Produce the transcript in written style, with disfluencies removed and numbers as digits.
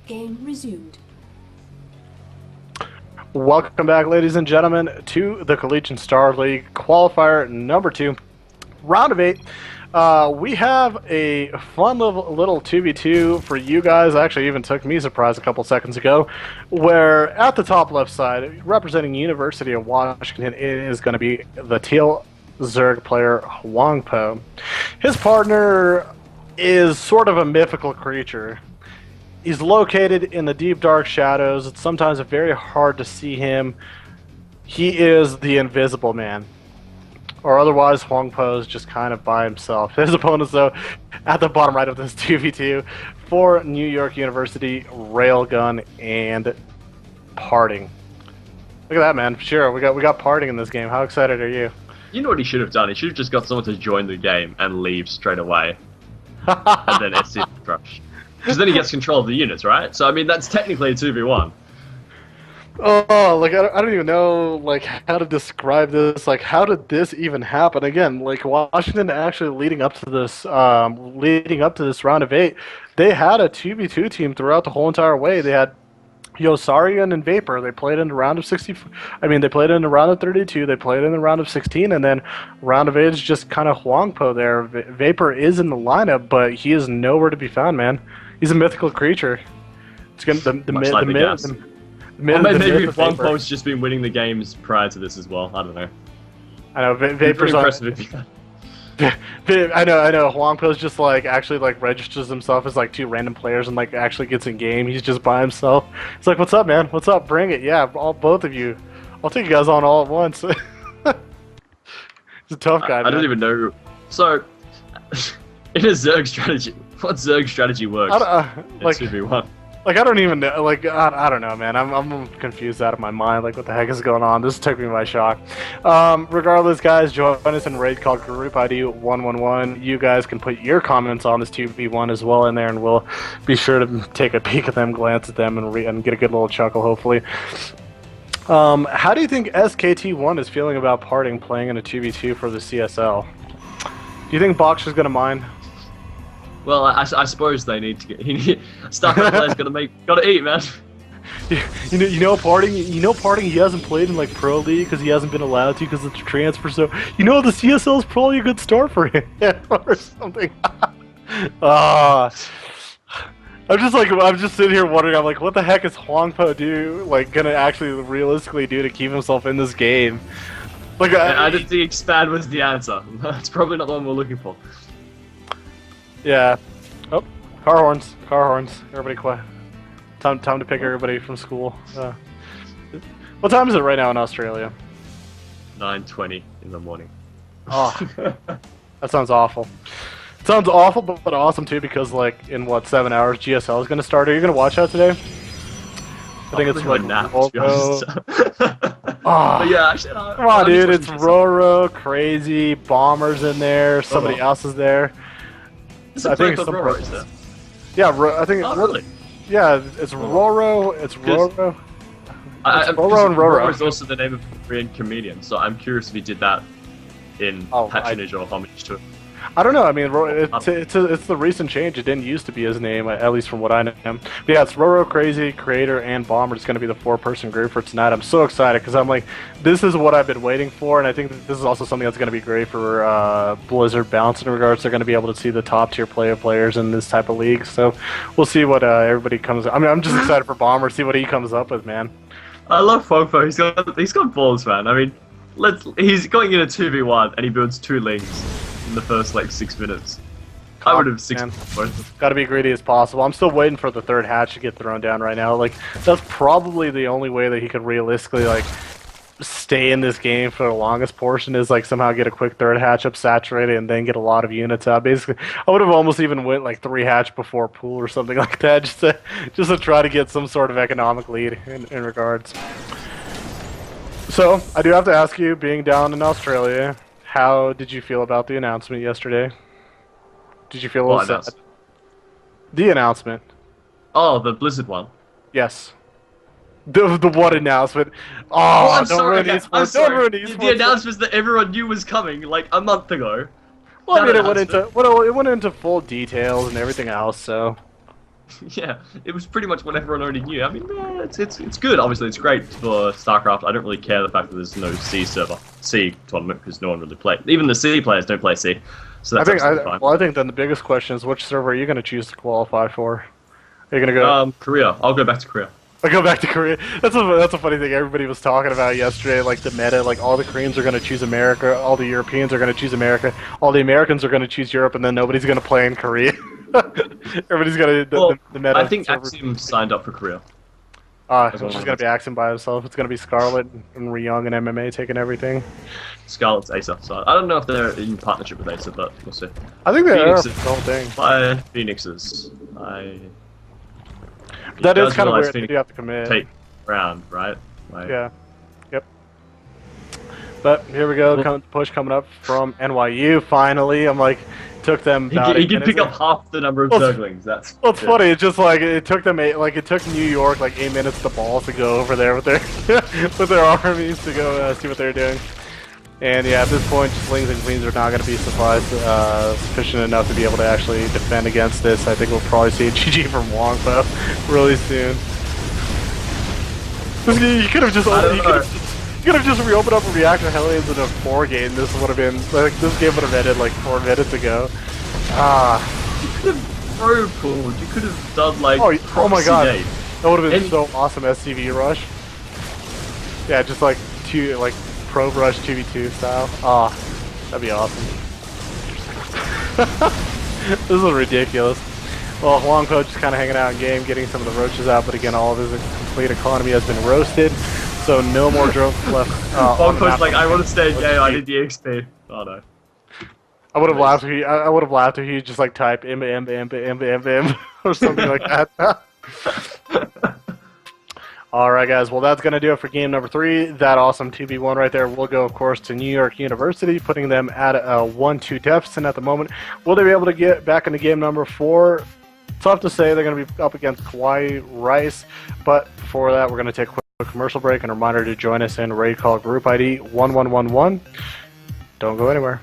Game resumed. Welcome back, ladies and gentlemen, to the Collegiate Star League qualifier number 2, round of 8. We have a fun little 2v2 for you guys. Actually, even took me surprise a couple seconds ago, where at the top left side, representing University of Washington, is going to be the Teal Zerg player Huang Po. His partner is sort of a mythical creature. He's located in the deep dark shadows. It's sometimes very hard to see him. He is the Invisible Man. Or otherwise, Huang Po is just kind of by himself. His opponents, though, at the bottom right of this 2v2, for New York University, Railgun, and Parting. Look at that, man. Sure, we got Parting in this game. How excited are you? You know what he should have done? He should have just got someone to join the game and leave straight away. And then SC crush. Because then he gets control of the units, right? So, I mean, that's technically a 2v1. Oh, like, I don't even know, like, how to describe this. Like, how did this even happen? Again, like, Washington actually leading up to this round of 8, they had a 2v2 team throughout the whole entire way. They had Yosarian and Vapor. They played in the round of 60. I mean, they played in the round of 32. They played in the round of 16, and then round of 8 is just kind of Huang Po there. Vapor is in the lineup, but he is nowhere to be found, man. He's a mythical creature. It's gonna maybe Huang Po's just been winning the games prior to this as well. I don't know. I know Vapor's impressive. I know. Huang Po's just like actually like registers himself as like 2 random players and like actually gets in game. He's just by himself. It's like, what's up, man? What's up? Bring it. Yeah, both of you. I'll take you guys on all at once. He's a tough guy. I don't even know. So, in a Zerg strategy, what Zerg strategy works? Like 2v1. Like, I don't even know, like, I don't know, man. I'm confused out of my mind. Like, what the heck is going on? This took me by shock. Regardless, guys, join us in a raid called Group ID 111. You guys can put your comments on this 2v1 as well in there, and we'll be sure to take a peek at them, glance at them, and get a good little chuckle, hopefully. How do you think SKT1 is feeling about Parting playing in a 2v2 for the CSL? Do you think Box is going to mind? Well, I suppose they need to get. StarCraft players gotta eat, man. You know, Parting. He hasn't played in like Pro League because he hasn't been allowed to because of the transfer. So the CSL is probably a good start for him or something. I'm just sitting here wondering. I'm like, what the heck is Huang Po gonna actually realistically do to keep himself in this game? Like, I didn't think expand was the answer. That's probably not the one we're looking for. Yeah. Oh, car horns. Everybody quiet. Time to pick everybody from school. What time is it right now in Australia? 9:20 in the morning. Oh, that sounds awful. It sounds awful, but awesome too, because like in what 7 hours GSL is going to start. Are you going to watch that today? I think it's like nap, to be honest. But yeah, actually, come on, dude. It's Roro, Crazy, Bombers in there. Somebody else is there. I think it's Roro, is there? Yeah, I think. Oh, really? Yeah, it's Roro. It's Roro. Roro and Roro is also the name of a Korean comedian, so I'm curious if he did that in patronage or homage to it. I don't know. I mean, it's the recent change. It didn't used to be his name, at least from what I know him. But yeah, it's Roro, Crazy, Creator, and Bomber. It's going to be the 4-person group for tonight. I'm so excited because I'm like, this is what I've been waiting for, and I think that this is also something that's going to be great for Blizzard Bounce in regards. They're going to be able to see the top tier players in this type of league. So we'll see what everybody comes. I mean, I'm just excited for Bomber. See what he comes up with, man. I love Fogfo. He's got balls, man. I mean, he's going in a 2v1 and he builds 2 lings in the first like 6 minutes. I would have 6 both. Got to be greedy as possible. I'm still waiting for the 3rd hatch to get thrown down right now. Like, that's probably the only way that he could realistically like stay in this game for the longest portion is like somehow get a quick 3rd hatch up saturated and then get a lot of units out. Basically, I would have almost even went like 3 hatch before pool or something like that just to try to get some sort of economic lead in regards. So I do have to ask you, being down in Australia, how did you feel about the announcement yesterday? Did you feel a little sad? The announcement. Oh, the Blizzard one. Yes. The what announcement? Oh, I'm sorry. I'm sorry. The announcements that everyone knew was coming like a month ago. Well, I mean, it went into full details and everything else. So Yeah, it was pretty much what everyone already knew. I mean, it's good. Obviously, it's great for StarCraft. I don't really care the fact that there's no C tournament because no one really plays. Even the C players don't play C, so that's absolutely fine. Well, I think then the biggest question is which server are you going to choose to qualify for? Are you going to go? Korea. I'll go back to Korea. I go back to Korea. That's a funny thing. Everybody was talking about yesterday, like the meta. Like all the Koreans are going to choose America, all the Europeans are going to choose America, all the Americans are going to choose Europe, and then nobody's going to play in Korea. Everybody's got the meta. I think Axiom signed up for Korea. It's just going to be Axiom by himself. It's going to be Scarlet and Ryung and MMA taking everything. Scarlet's Acer, so I don't know if they're in partnership with Acer, but we'll see. I think they are the whole thing. By Phoenixes. That is kind of weird. You have to commit. Take round, right? Like, yeah. Yep. But here we go. Push coming up from NYU. Finally, I'm like, took them. He can pick up half the number of Zerglings. That's. Well, it's funny. It's just like it took them it took New York like 8 minutes to balls to go over there with their with their armies to go see what they're doing. And yeah, at this point, slings and queens are not going to be sufficient enough to be able to actually defend against this. I think we'll probably see a GG from Wongpo really soon. You could have just reopened up a reactor Hellions in a 4 game. This would have been like this game would have ended like 4 minutes ago. You could have pro pulled. You could have done like. Oh my god, that would have been so awesome. SCV rush. Yeah, just like Pro Rush 2v2 style. That'd be awesome. This is ridiculous. Well, Wongpo just kind of hanging out in game, getting some of the roaches out, but again, all of his complete economy has been roasted, so no more drones left. Wongpo's like, I want to stay in game, I need the XP. Oh no. I would have laughed if he. I would have laughed if he just like typed imp or something like that. Alright guys, well that's going to do it for game number 3. That awesome 2v1 right there will go, of course, to New York University, putting them at a 1-2 deficit at the moment. Will they be able to get back into game number 4? Tough to say. They're going to be up against Kauai Rice, but for that we're going to take a quick commercial break and a reminder to join us in raid call group ID 1111. Don't go anywhere.